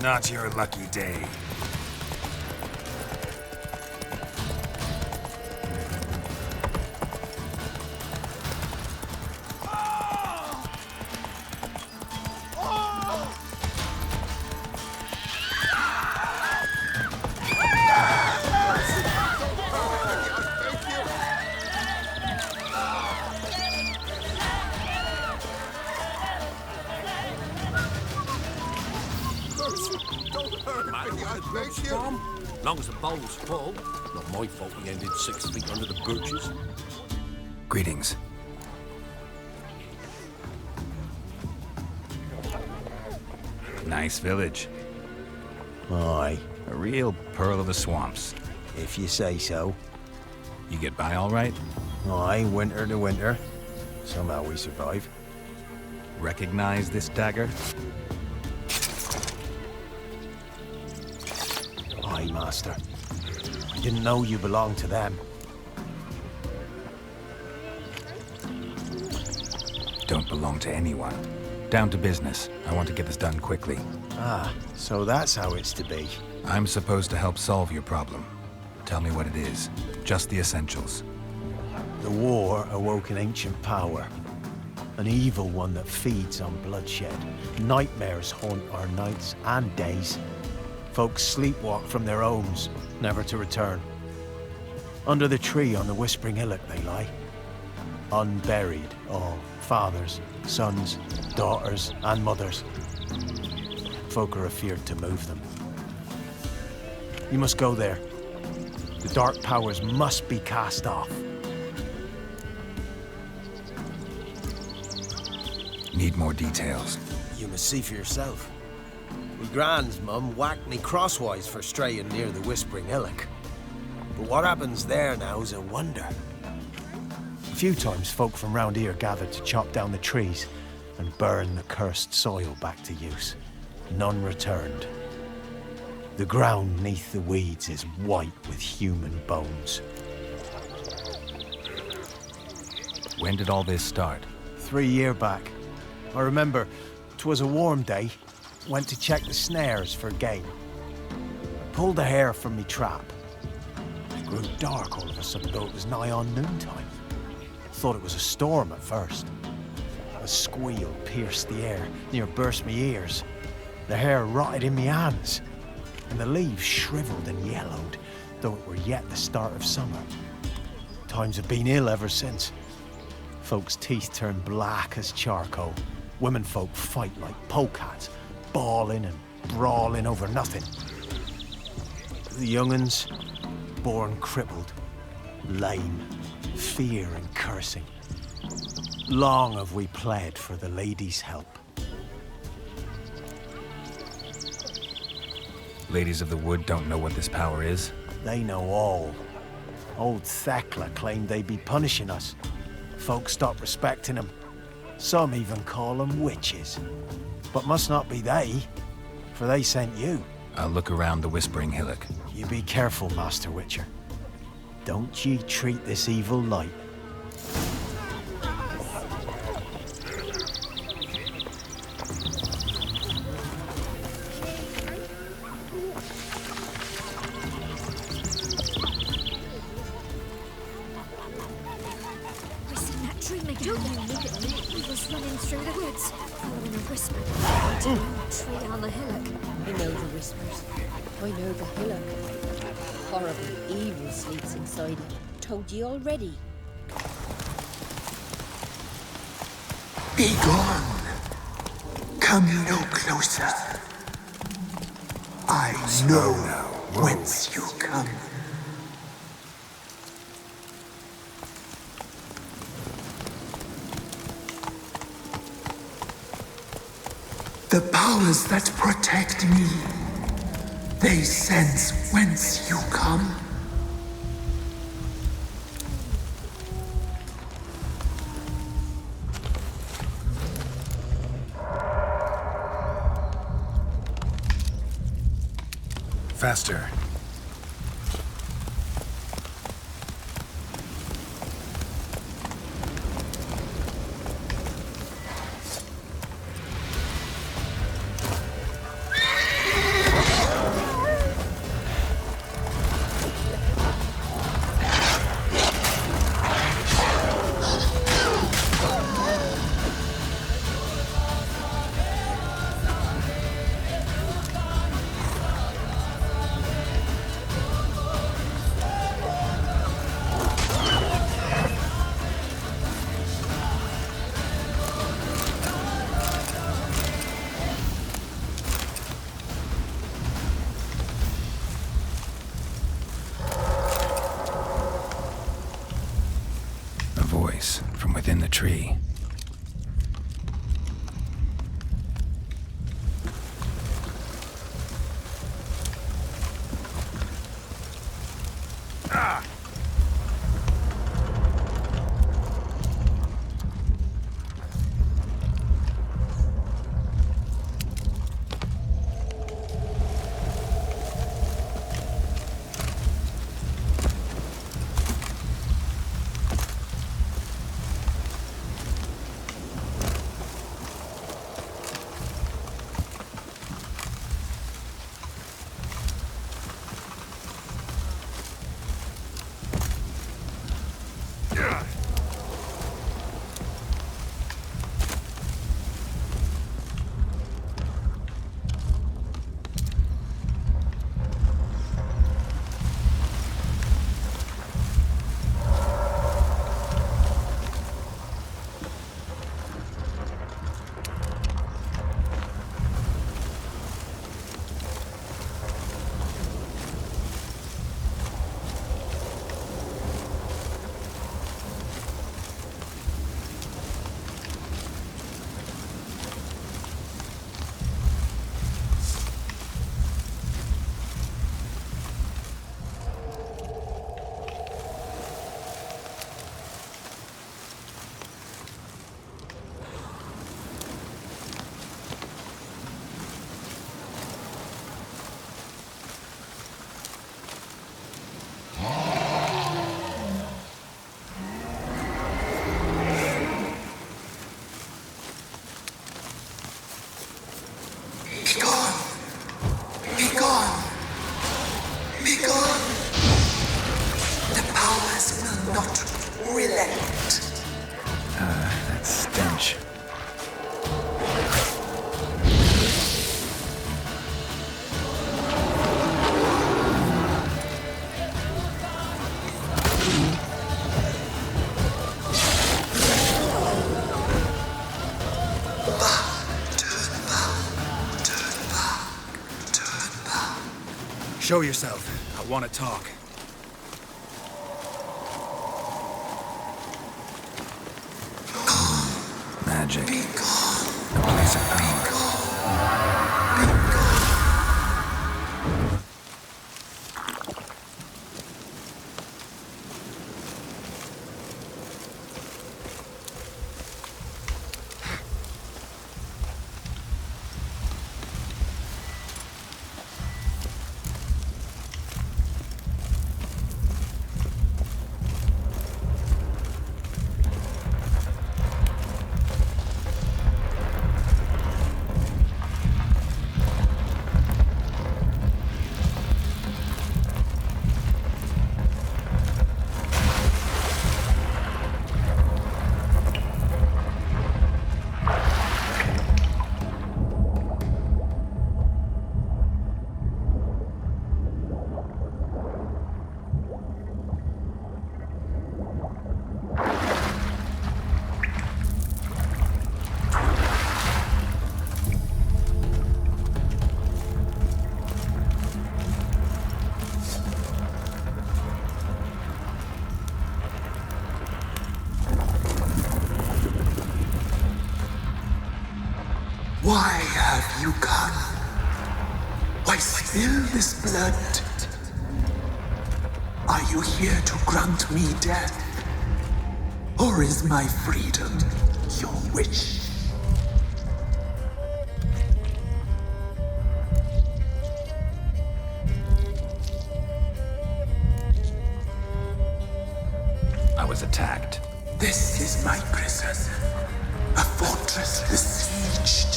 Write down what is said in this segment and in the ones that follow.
Not your lucky day. Long as the bowl's full. Not my fault we ended 6 feet under the birches. Greetings. Nice village. Aye, A real pearl of the swamps. if you say so. You get by all right? Aye, winter to winter. Somehow we survive. Recognize this dagger? Aye, Master. I didn't know you belonged to them. Don't belong to anyone. Down to business. I want to get this done quickly. Ah, so that's how it's to be. I'm supposed to help solve your problem. Tell me what it is. Just the essentials. The war awoke an ancient power. An evil one that feeds on bloodshed. Nightmares haunt our nights and days. Folks sleepwalk from their homes, never to return. Under the tree on the Whispering Hillock they lie. Unburied, all. Fathers, sons, daughters, and mothers. Folk are afeared to move them. You must go there. The dark powers must be cast off. Need more details. You must see for yourself. Me grand's mum whacked me crosswise for straying near the Whispering Hillock. But what happens there now's a wonder. A few times folk from round here gathered to chop down the trees and burn the cursed soil back to use. None returned. The ground neath the weeds is white with human bones. When did all this start? 3 year back. I remember 'twas a warm day. Went to check the snares for game. Pulled the hair from me trap. It grew dark all of a sudden, though it was nigh on noontime. Thought it was a storm at first. A squeal pierced the air, near burst me ears. The hair rotted in me hands, and the leaves shriveled and yellowed, though it were yet the start of summer. Times have been ill ever since. Folks' teeth turn black as charcoal. Women folk fight like polecats, bawling and brawling over nothing. The young'uns, born crippled, lame, fear and cursing. Long have we pled for the lady's help. Ladies of the Wood don't know what this power is? They know all. Old Thekla claimed they'd be punishing us. Folks stopped respecting them. Some even call them witches. But must not be they, for they sent you. I'll look around the Whispering Hillock. You be careful, Master Witcher. Don't ye treat this evil light. Tree down the hillock. I know the whispers. I know the hillock. Horrible evil sleeps inside it. Told ye already. Be gone. Come no closer. I know whence you come. The powers that protect me, they sense whence you come. Faster. tree. Be gone! Be gone! Be gone! The powers will not relent. That stench. Show yourself. I want to talk. Magic. Be gone! A place of power. Why have you come? Why spill this blood? Are you here to grant me death? Or is my freedom your wish? I was attacked. This is my prison, a fortress besieged.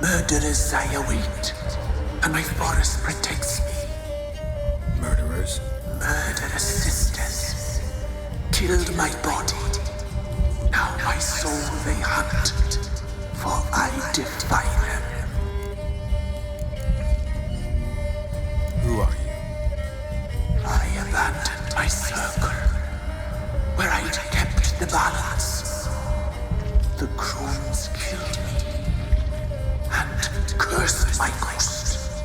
Murderers I await, and my forest protects me. Murderers? Murderous sisters killed my body. Now my soul they hunt, for I defy them. Who are you? I abandoned my circle, where I'd kept the balance. The crones killed me, and cursed my ghost.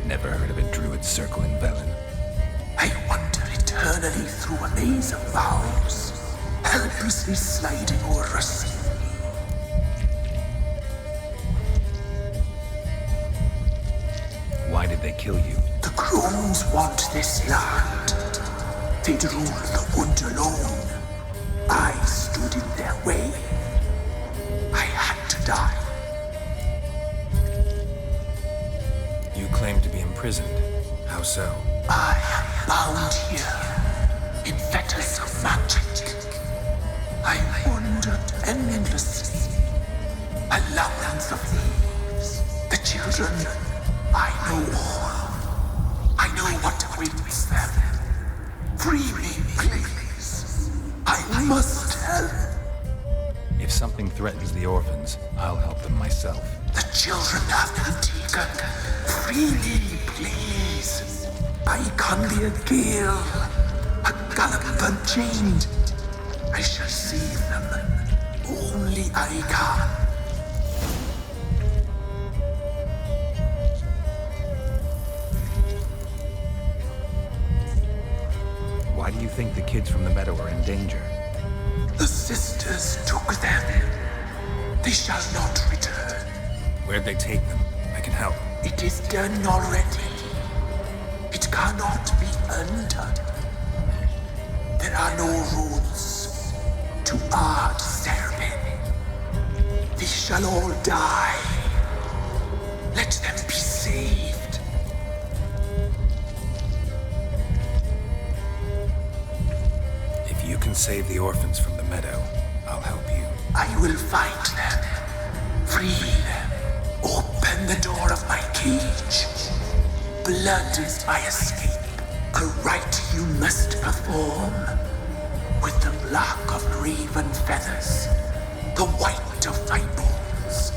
Never heard of a druid circle in Velen. I wander eternally through a maze of vows, helpless recklessly sliding over us. Why did they kill you? The crones want this land. They'd rule the wood alone. I stood in their way. I had to die. You claim to be imprisoned. How so? I am bound here in fetters of magic. I wandered endlessly, a labyrinth of thieves. The children, I know all. I know what awaits them. Free me, please. I must help. If something threatens the orphans, I'll help them myself. The children have been taken. Free me, please. I can be a gale, a gallop unchained. I shall save them. Only I can. Why do you think the kids from the meadow are in danger? The sisters took them. They shall not return. Where'd they take them? I can help. It is done already. It cannot be undone. There are no roads to our ceremony. They shall all die. Let them be saved. If you can save the orphans from the meadow, I'll help you. I will find them. Free them. Open the door of my cage. Blood is my escape. A rite you must perform. With the black of raven feathers, the white of my bones,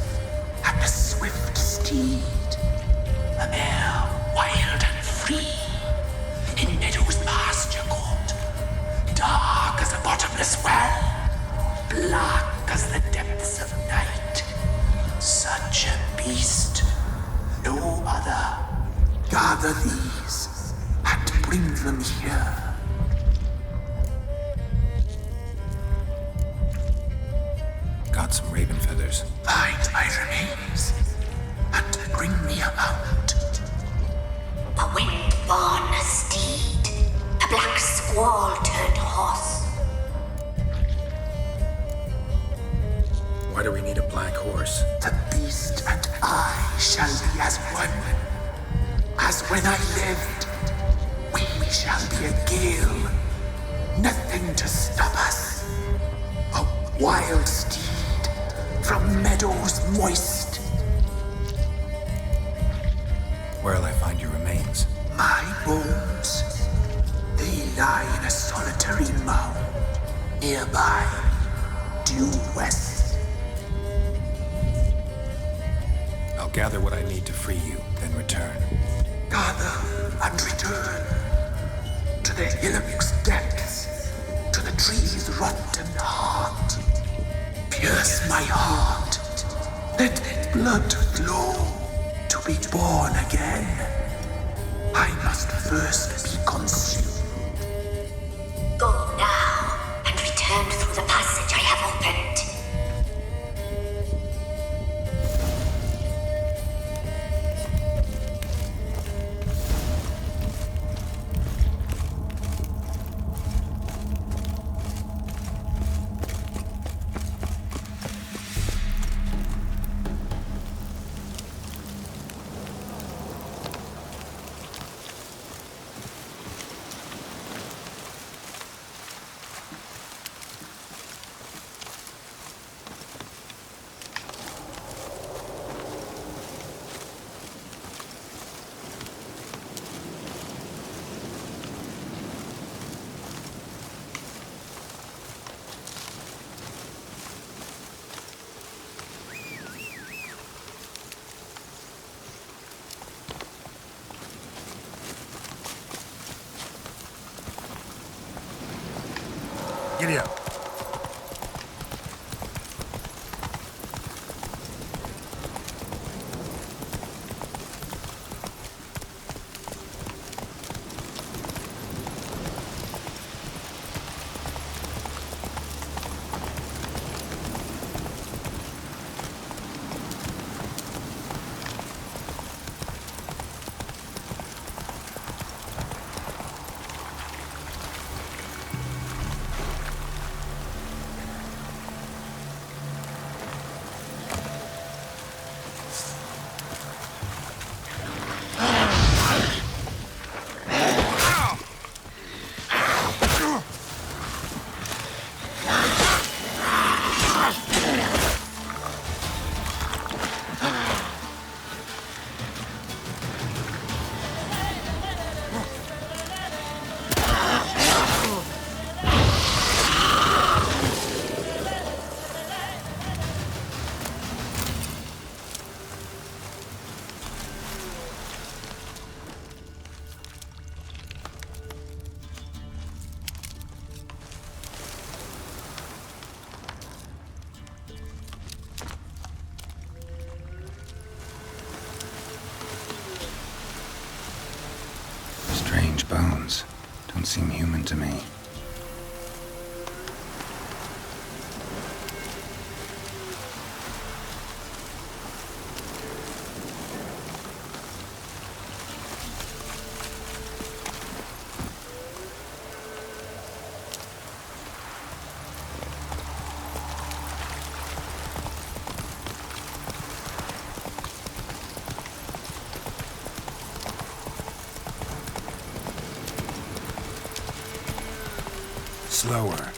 and a swift steed. A mare wild and free, in meadows pasture court, dark as a bottomless well, black as the depths of night. Such a beast, no other. Gather these and bring them here. Got some raven feathers. Find my remains and bring me a mount. A wind-born steed, a black squall turned horse. Why do we need a black horse? The beast and I shall be as one. As when I lived, we shall be a gale. Nothing to stop us. A wild steed from meadows moist. Where'll I find your remains? My bones, they lie in a solitary mound nearby, due west. I'll gather what I need to free you, then return. Gather and return to the hillock's depths, to the tree's rotten heart. Pierce my heart, let blood flow to be born again. I must first be consumed. Go now and return through the passage I have opened. Giddy up. Strange bones. Don't seem human to me. Slower.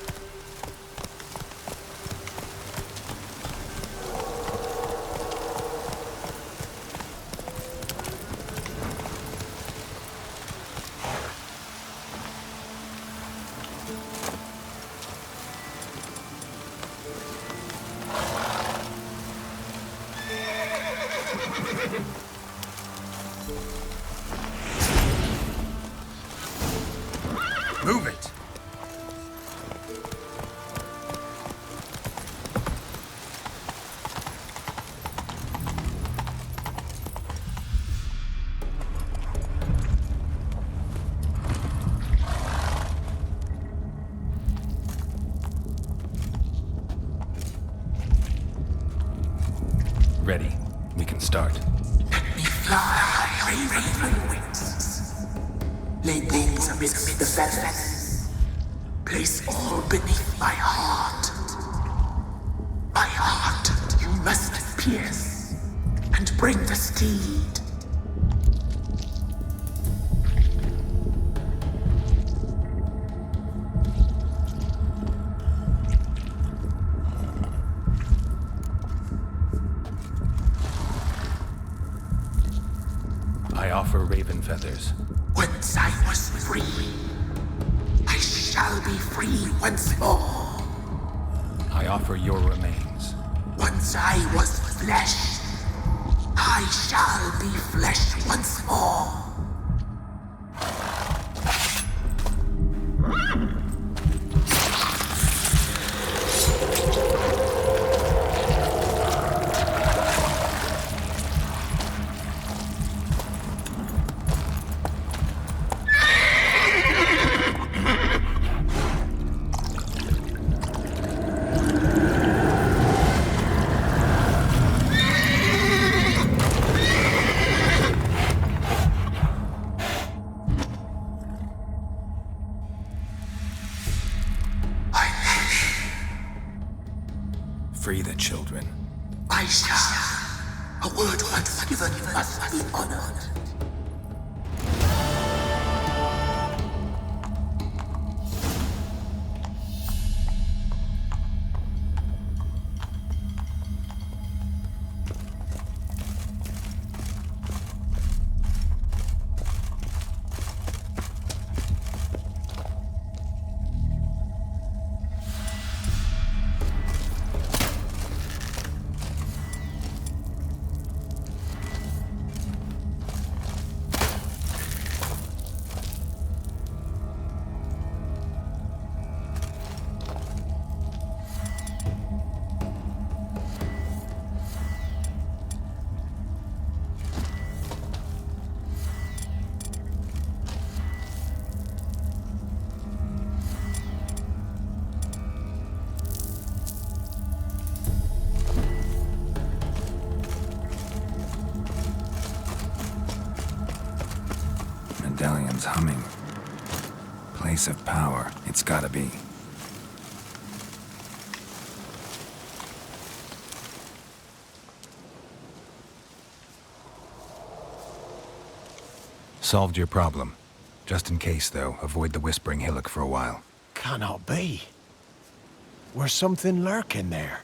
Move it! Ready. We can start. Let me fly, raven wings. Lay wings amidst the feathers. Place all beneath my heart. My heart you must pierce, and bring the steed. I offer raven feathers. Once I was free, I shall be free once more. I offer your remains. Once I was flesh, I shall be flesh once more. Free the children. I shall. A word once given must be honored. Medallion's humming. Place of power. It's gotta be. Solved your problem. Just in case, though, avoid the Whispering Hillock for a while. Cannot be. Where's something lurking there?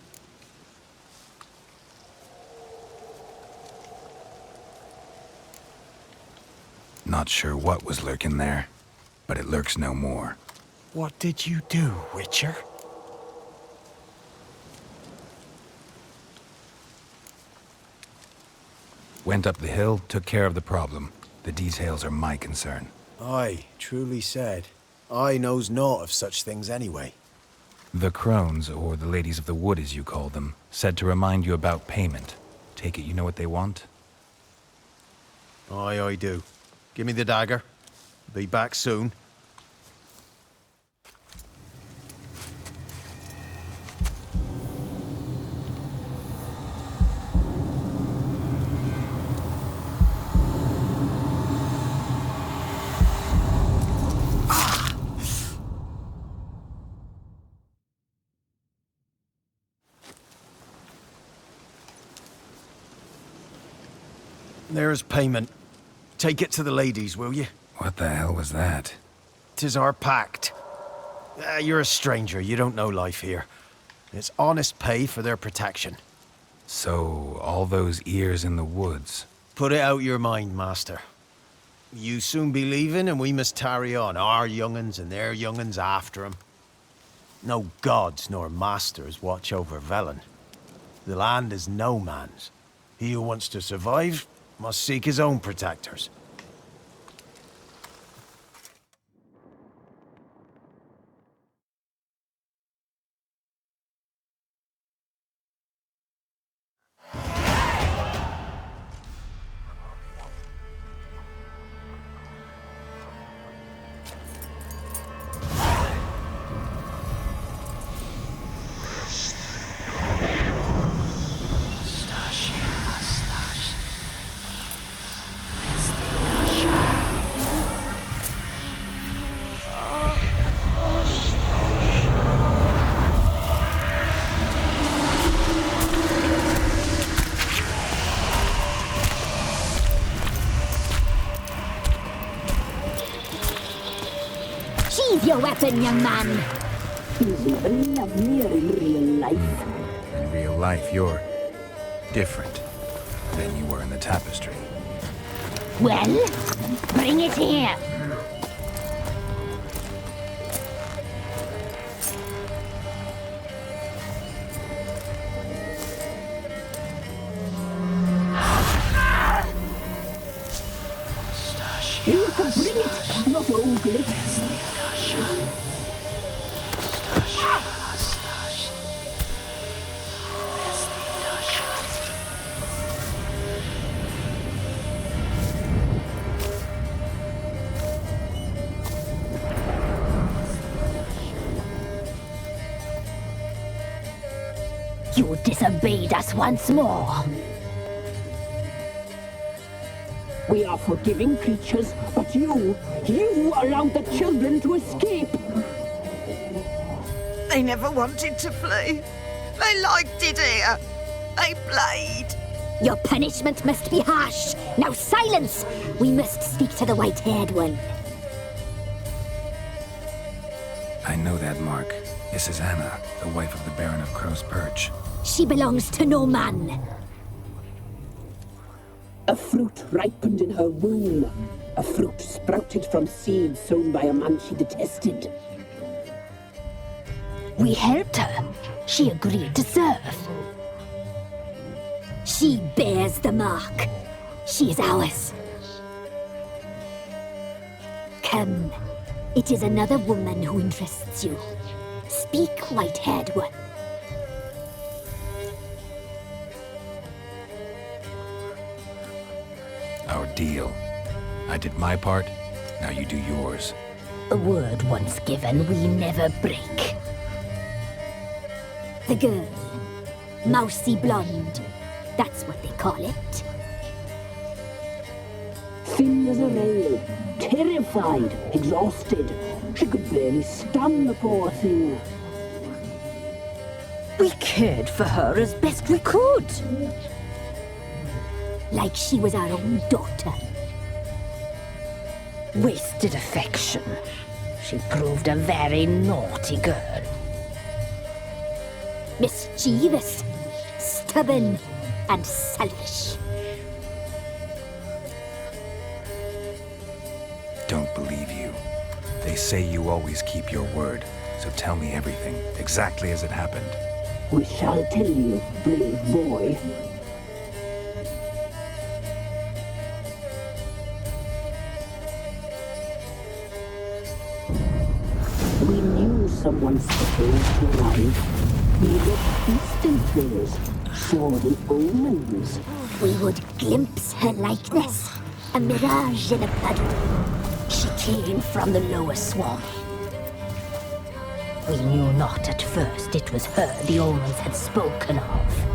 Not sure what was lurking there, but it lurks no more. What did you do, Witcher? Went up the hill, took care of the problem. The details are my concern. Aye, truly said. I knows naught of such things anyway. The crones, or the ladies of the wood as you call them, said to remind you about payment. Take it you know what they want? Aye, I do. Give me the dagger. Be back soon. There's payment. Take it to the ladies, will you? What the hell was that? 'Tis our pact. You're a stranger, you don't know life here. It's honest pay for their protection. So, all those ears in the woods. Put it out your mind, master. You soon be leaving and we must tarry on, our young'uns and their young'uns after 'em. No gods nor masters watch over Velen. The land is no man's. He who wants to survive must seek his own protectors. Sheathe your weapon, young man. He's even lovelier in real life. In real life, you're different than you were in the tapestry. Well, bring it here. You can bring it, not ogle it. You disobeyed us once more. We are forgiving creatures, but you allowed the children to escape. They never wanted to flee. They liked it here. They played. Your punishment must be harsh. Now silence! We must speak to the white-haired one. I know that mark. This is Anna, the wife of the Baron of Crow's Perch. She belongs to no man. A fruit ripened in her womb. A fruit sprouted from seeds sown by a man she detested. We helped her. She agreed to serve. She bears the mark. She is ours. Come. It is another woman who interests you. Speak, white-haired one. Our deal. I did my part, now you do yours. A word once given, we never break. The girl. Mousy blonde. That's what they call it. Thin as a rail, terrified, exhausted. She could barely stand, the poor thing. We cared for her as best we could. Like she was our own daughter. Wasted affection. She proved a very naughty girl. Mischievous, stubborn, and selfish. Don't believe you. They say you always keep your word, so tell me everything, exactly as it happened. We shall tell you, brave boy. We knew someone special to arrive. We looked east and west, saw the omens. We would glimpse her likeness, a mirage in a puddle. She came from the lower swamp. We knew not at first it was her the omens had spoken of.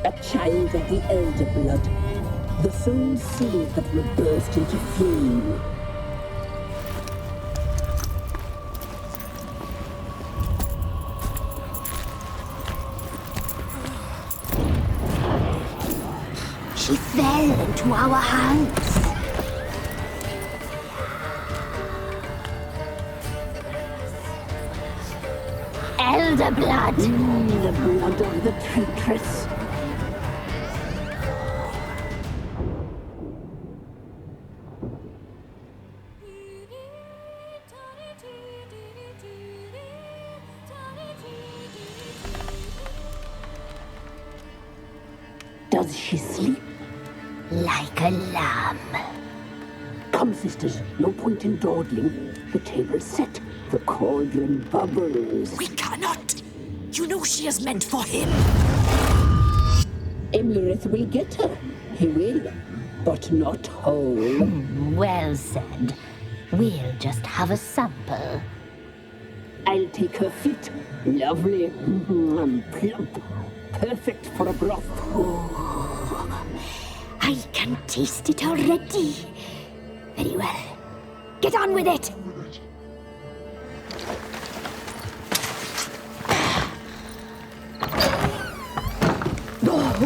A child of the elder blood, the soul seed that will burst into flame. She fell into our hands. Elder blood! The blood of the traitress. Does she sleep? Like a lamb. Come, sisters, no point in dawdling. The table's set. The cauldron bubbles. We cannot. You know she is meant for him. Emirith will get her. He will, but not whole. Well said. We'll just have a sample. I'll take her feet. Lovely. Plump. Perfect for a broth. I can taste it already. Very well. Get on with it!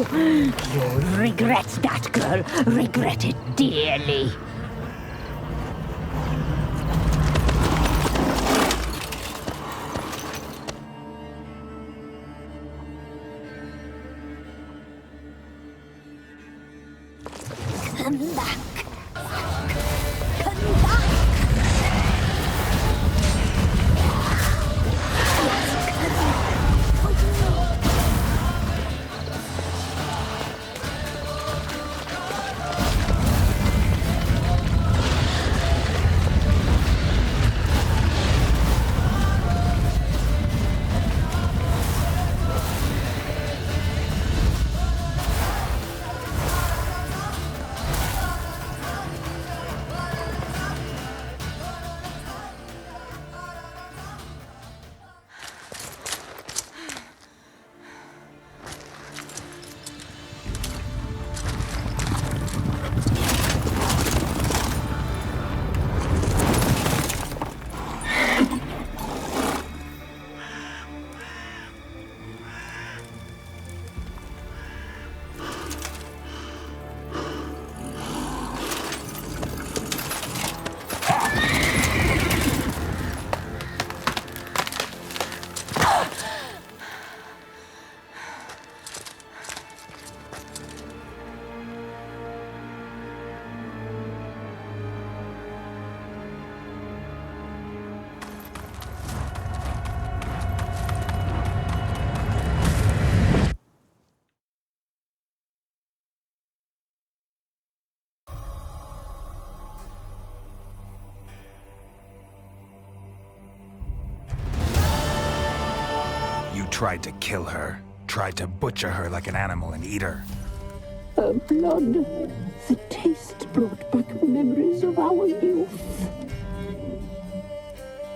You'll regret that, girl. Regret it dearly. Come back. Come back. Tried to kill her. Tried to butcher her like an animal and eat her. Her blood. The taste brought back memories of our youth.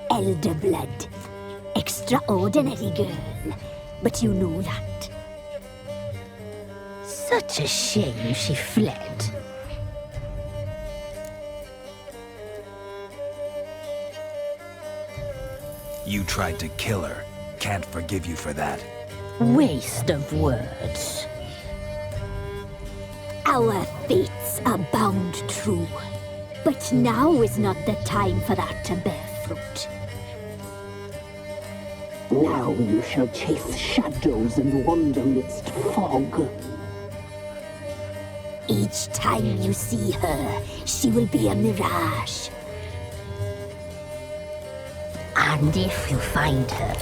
Elder blood. Extraordinary girl. But you know that. Such a shame she fled. You tried to kill her. Can't forgive you for that. Waste of words. Our fates are bound true. But now is not the time for that to bear fruit. Now you shall chase shadows and wander midst fog. Each time you see her, she will be a mirage. And if you find her,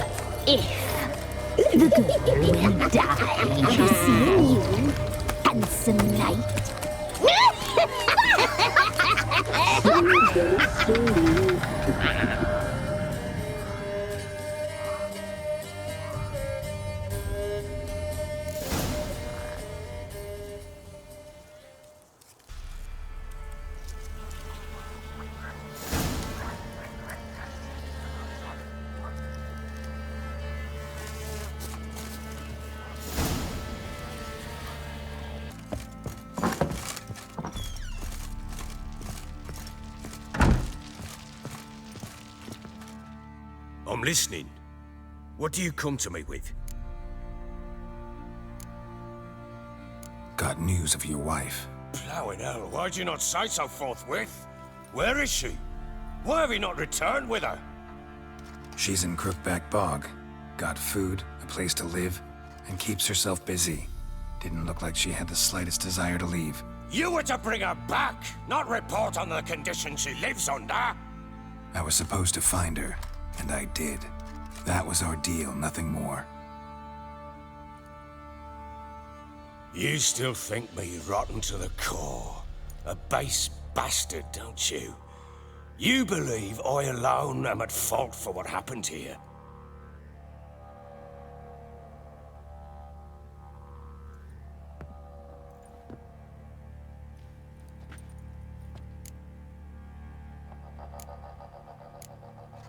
the girl will die. Seeing you, handsome knight. listening. What do you come to me with? Got news of your wife. Plowing hell, why'd you not say so forthwith? Where is she? Why have you not returned with her? She's in Crookback Bog. Got food, a place to live, and keeps herself busy. Didn't look like she had the slightest desire to leave. You were to bring her back, not report on the conditions she lives under. I was supposed to find her, and I did. That was our deal, nothing more. You still think me rotten to the core. A base bastard, don't you? You believe I alone am at fault for what happened here.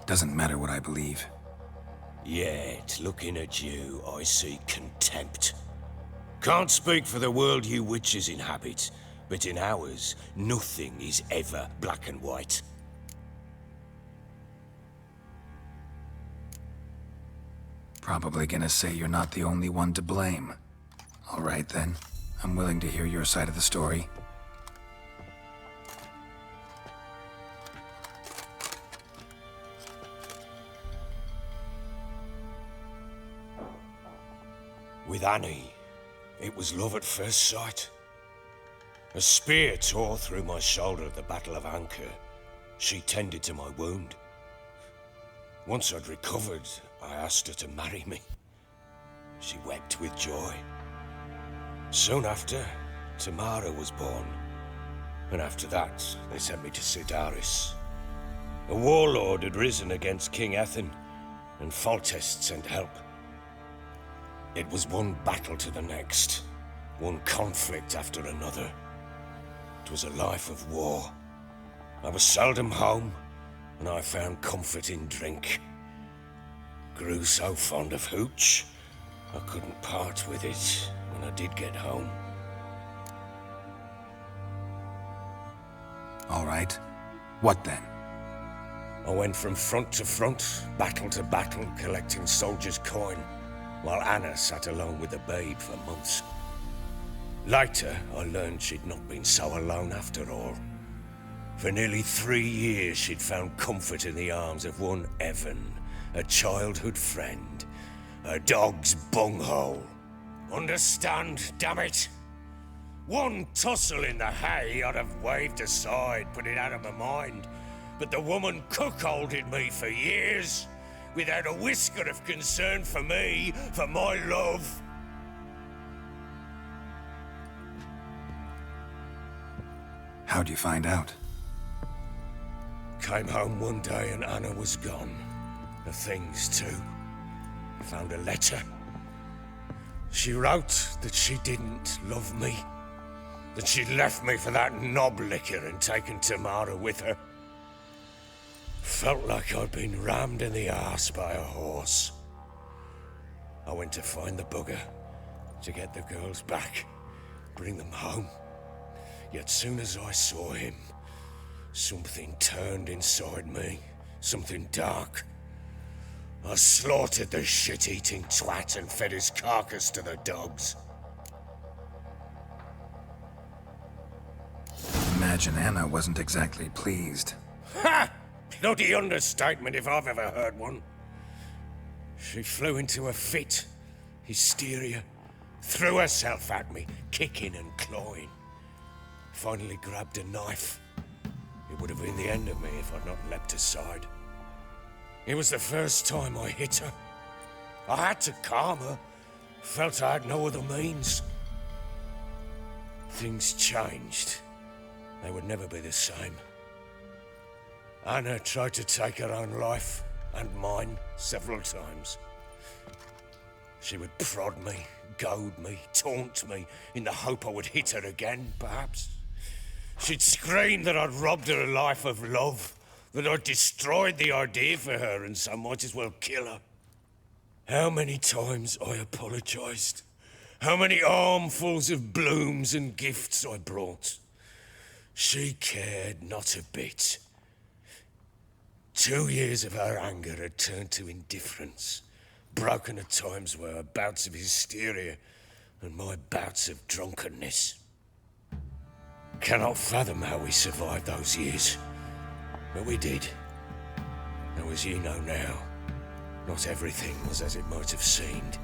Doesn't matter what I believe. Yet, looking at you, I see contempt. Can't speak for the world you witches inhabit, but in ours, nothing is ever black and white. Probably gonna say you're not the only one to blame. All right then, I'm willing to hear your side of the story. With Annie, it was love at first sight. A spear tore through my shoulder at the Battle of Anchor. She tended to my wound. Once I'd recovered, I asked her to marry me. She wept with joy. Soon after, Tamara was born. And after that, they sent me to Sidaris. A warlord had risen against King Ethan, and Foltest sent help. It was one battle to the next, one conflict after another. It was a life of war. I was seldom home, and I found comfort in drink. Grew so fond of hooch, I couldn't part with it when I did get home. All right. What then? I went from front to front, battle to battle, collecting soldiers' coin, while Anna sat alone with the babe for months. Later, I learned she'd not been so alone after all. For nearly 3 years, she'd found comfort in the arms of one Evan, a childhood friend, a dog's bunghole. Understand, damn it? One tussle in the hay I'd have waved aside, put it out of my mind, but the woman cuckolded me for years, without a whisker of concern for me, for my love. How'd you find out? Came home one day and Anna was gone. The things too. Found a letter. She wrote that she didn't love me. That she'd left me for that knob licker and taken Tamara with her. Felt like I'd been rammed in the arse by a horse. I went to find the bugger, to get the girls back, bring them home. Yet soon as I saw him, something turned inside me, something dark. I slaughtered the shit-eating twat and fed his carcass to the dogs. Imagine Anna wasn't exactly pleased. Ha! Bloody understatement if I've ever heard one. She flew into a fit, hysteria, threw herself at me, kicking and clawing. Finally grabbed a knife. It would have been the end of me if I'd not leapt aside. It was the first time I hit her. I had to calm her. Felt I had no other means. Things changed. They would never be the same. Anna tried to take her own life, and mine, several times. She would prod me, goad me, taunt me, in the hope I would hit her again, perhaps. She'd scream that I'd robbed her a life of love, that I'd destroyed the idea for her, and so might as well kill her. How many times I apologized. How many armfuls of blooms and gifts I brought. She cared not a bit. 2 years of her anger had turned to indifference, broken at times were her bouts of hysteria and my bouts of drunkenness. Cannot fathom how we survived those years, but we did. Though as you know now, not everything was as it might have seemed.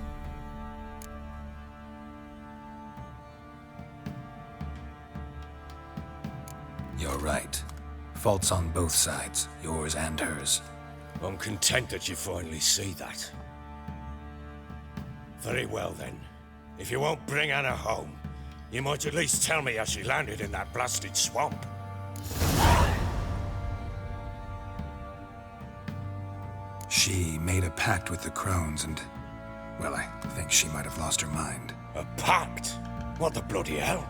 You're right. Faults on both sides, yours and hers. I'm content that you finally see that. Very well then. If you won't bring Anna home, you might at least tell me how she landed in that blasted swamp. She made a pact with the crones and... well, I think she might have lost her mind. A pact? What the bloody hell?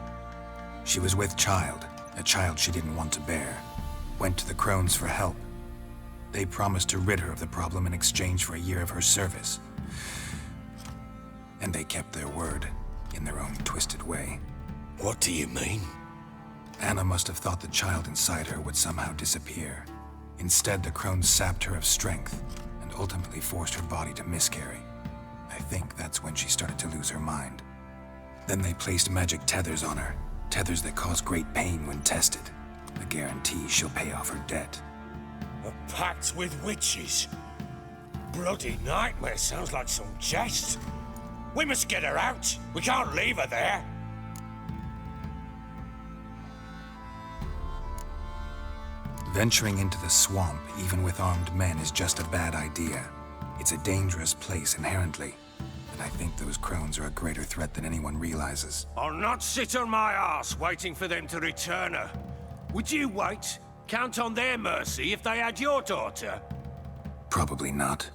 She was with child, a child she didn't want to bear. Went to the crones for help. They promised to rid her of the problem in exchange for a year of her service. And they kept their word, in their own twisted way. What do you mean? Anna must have thought the child inside her would somehow disappear. Instead, the crones sapped her of strength, and ultimately forced her body to miscarry. I think that's when she started to lose her mind. Then they placed magic tethers on her, tethers that cause great pain when tested. A guarantee she'll pay off her debt. A pact with witches? Bloody nightmare, sounds like some jest. We must get her out. We can't leave her there. Venturing into the swamp, even with armed men, is just a bad idea. It's a dangerous place inherently, and I think those crones are a greater threat than anyone realizes. I'll not sit on my arse waiting for them to return her. Would you wait? Count on their mercy if they had your daughter? Probably not,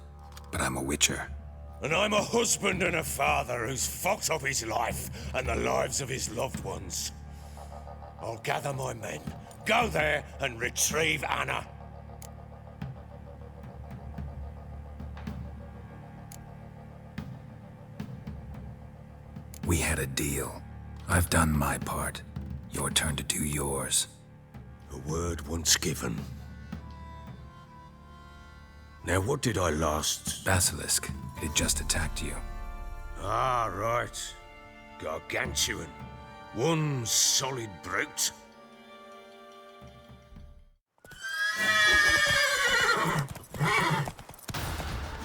but I'm a witcher. And I'm a husband and a father who's fucked up his life and the lives of his loved ones. I'll gather my men, go there and retrieve Anna. We had a deal. I've done my part. Your turn to do yours. A word once given. Now what did I last... Basilisk. It had just attacked you. Ah, right. Gargantuan. One solid brute.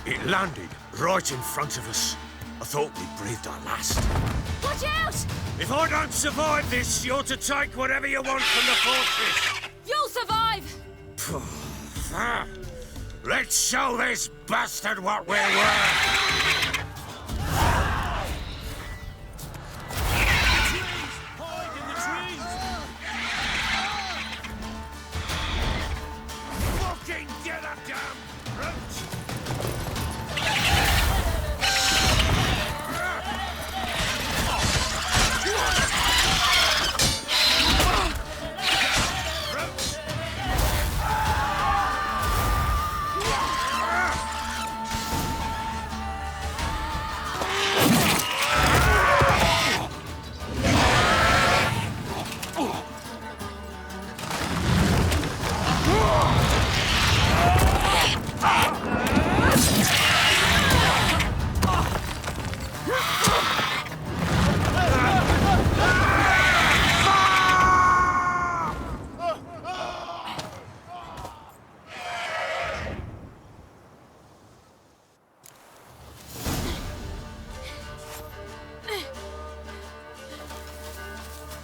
It landed right in front of us. I thought we breathed our last. Watch out! If I don't survive this, you're to take whatever you want from the fortress. You'll survive! Let's show this bastard what we're worth! Fucking get up, damn brute!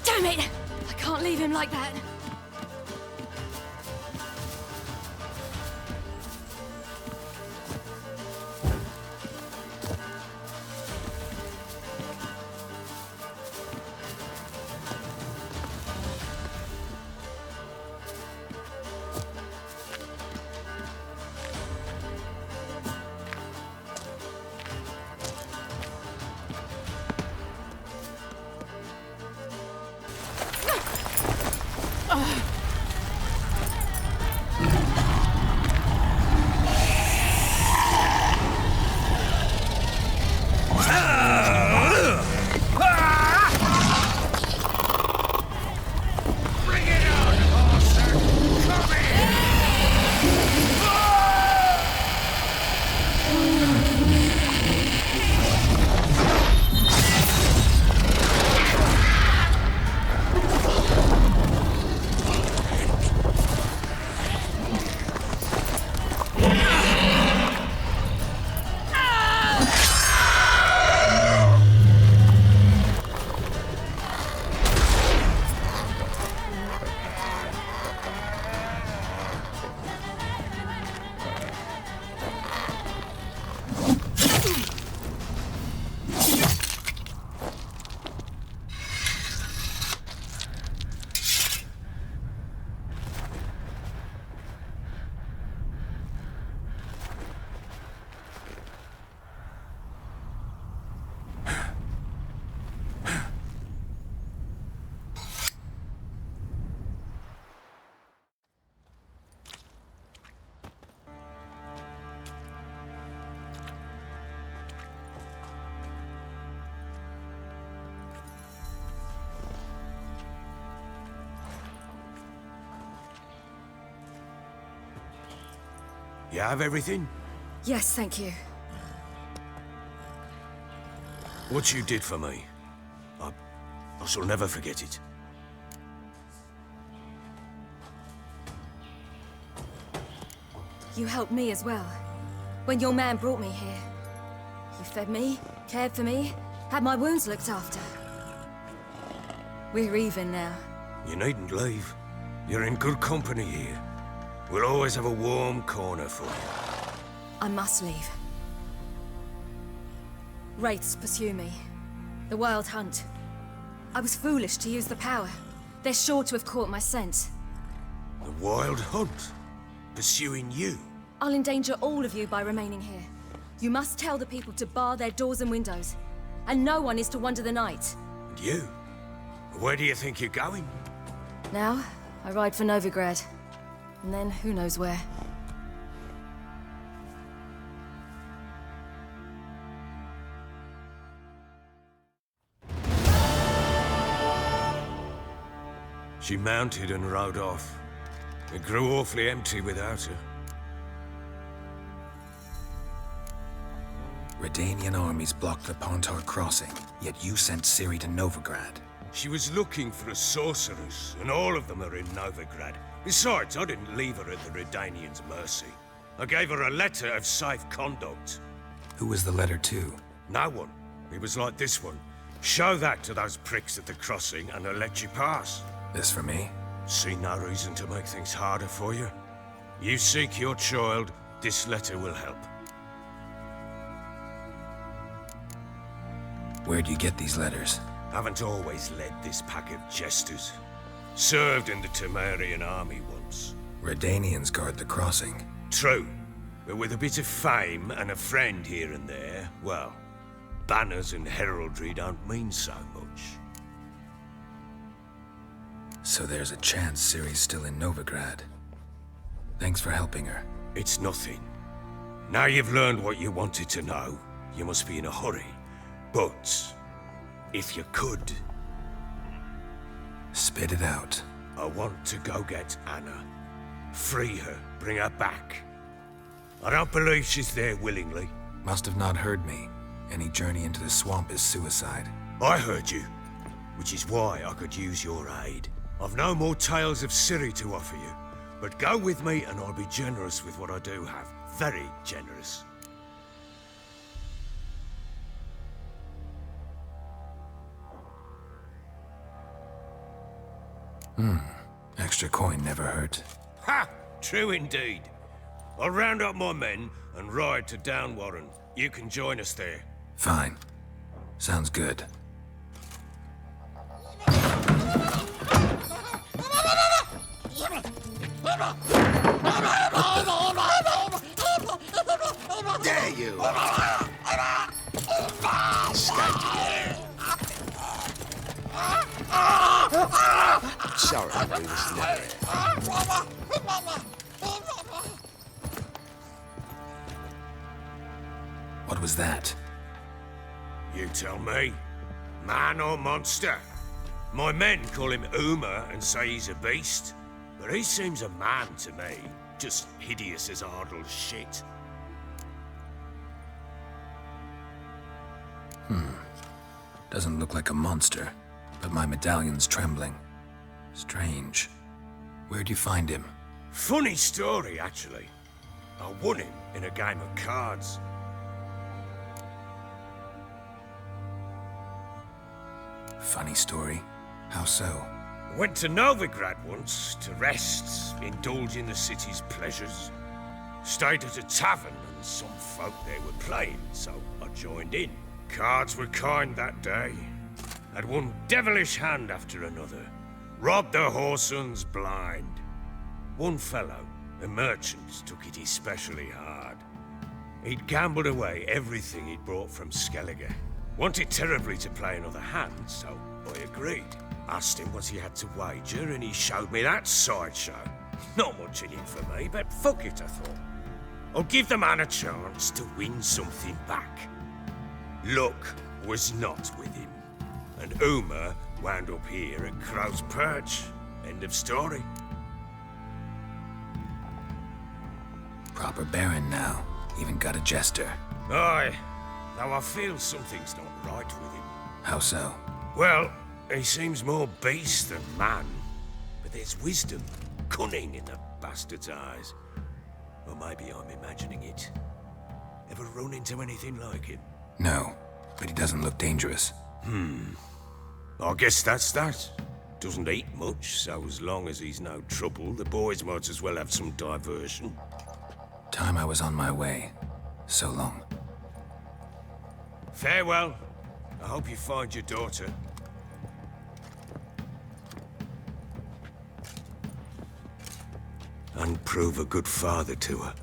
Damn it! I can't leave him like that. You have everything? Yes, thank you. What you did for me, I shall never forget it. You helped me as well. When your man brought me here. You fed me, cared for me, had my wounds looked after. We're even now. You needn't leave. You're in good company here. We'll always have a warm corner for you. I must leave. Wraiths pursue me. The Wild Hunt. I was foolish to use the power. They're sure to have caught my scent. The Wild Hunt? Pursuing you? I'll endanger all of you by remaining here. You must tell the people to bar their doors and windows. And no one is to wander the night. And you? Where do you think you're going? Now, I ride for Novigrad. And then, who knows where. She mounted and rode off. It grew awfully empty without her. Redanian armies blocked the Pontar crossing, yet you sent Ciri to Novigrad. She was looking for a sorceress, and all of them are in Novigrad. Besides, I didn't leave her at the Redanians' mercy. I gave her a letter of safe conduct. Who was the letter to? No one. It was like this one. Show that to those pricks at the crossing, and I'll let you pass. This for me? See no reason to make things harder for you. You seek your child, this letter will help. Where'd you get these letters? Haven't always led this pack of jesters. Served in the Temerian army once. Redanians guard the crossing. True, but with a bit of fame and a friend here and there, well, banners and heraldry don't mean so much. So there's a chance Ciri's still in Novigrad. Thanks for helping her. It's nothing. Now you've learned what you wanted to know, you must be in a hurry. But, if you could... Spit it out. I want to go get Anna. Free her, bring her back. I don't believe she's there willingly. Must have not heard me. Any journey into the swamp is suicide. I heard you, which is why I could use your aid. I've no more tales of Ciri to offer you, but go with me and I'll be generous with what I do have. Very generous. Extra coin never hurt. Ha! True indeed. I'll round up my men and ride to Downwarren. You can join us there. Fine. Sounds good. There you are. Sorry, we was never. What was that? You tell me. Man or monster? My men call him Uma and say he's a beast, but he seems a man to me. Just hideous as Ardle's shit. Doesn't look like a monster, but my medallion's trembling. Strange. Where'd you find him? Funny story, actually. I won him in a game of cards. Funny story? How so? Went to Novigrad once to rest, indulge in the city's pleasures. Stayed at a tavern and some folk there were playing, so I joined in. Cards were kind that day. Had one devilish hand after another. Robbed the whoresons blind. One fellow, a merchant, took it especially hard. He'd gambled away everything he'd brought from Skellige. Wanted terribly to play another hand, so I agreed. Asked him what he had to wager, and he showed me that sideshow. Not much in it for me, but fuck it, I thought. I'll give the man a chance to win something back. Luck was not with him, and Uma wound up here at Crow's Perch. End of story. Proper baron now. Even got a jester. Aye, though I feel something's not right with him. How so? Well, he seems more beast than man. But there's wisdom, cunning in the bastard's eyes. Or maybe I'm imagining it. Ever run into anything like him? No, but he doesn't look dangerous. I guess that's that. Doesn't eat much, so as long as he's no trouble, the boys might as well have some diversion. Time I was on my way. So long. Farewell. I hope you find your daughter. And prove a good father to her.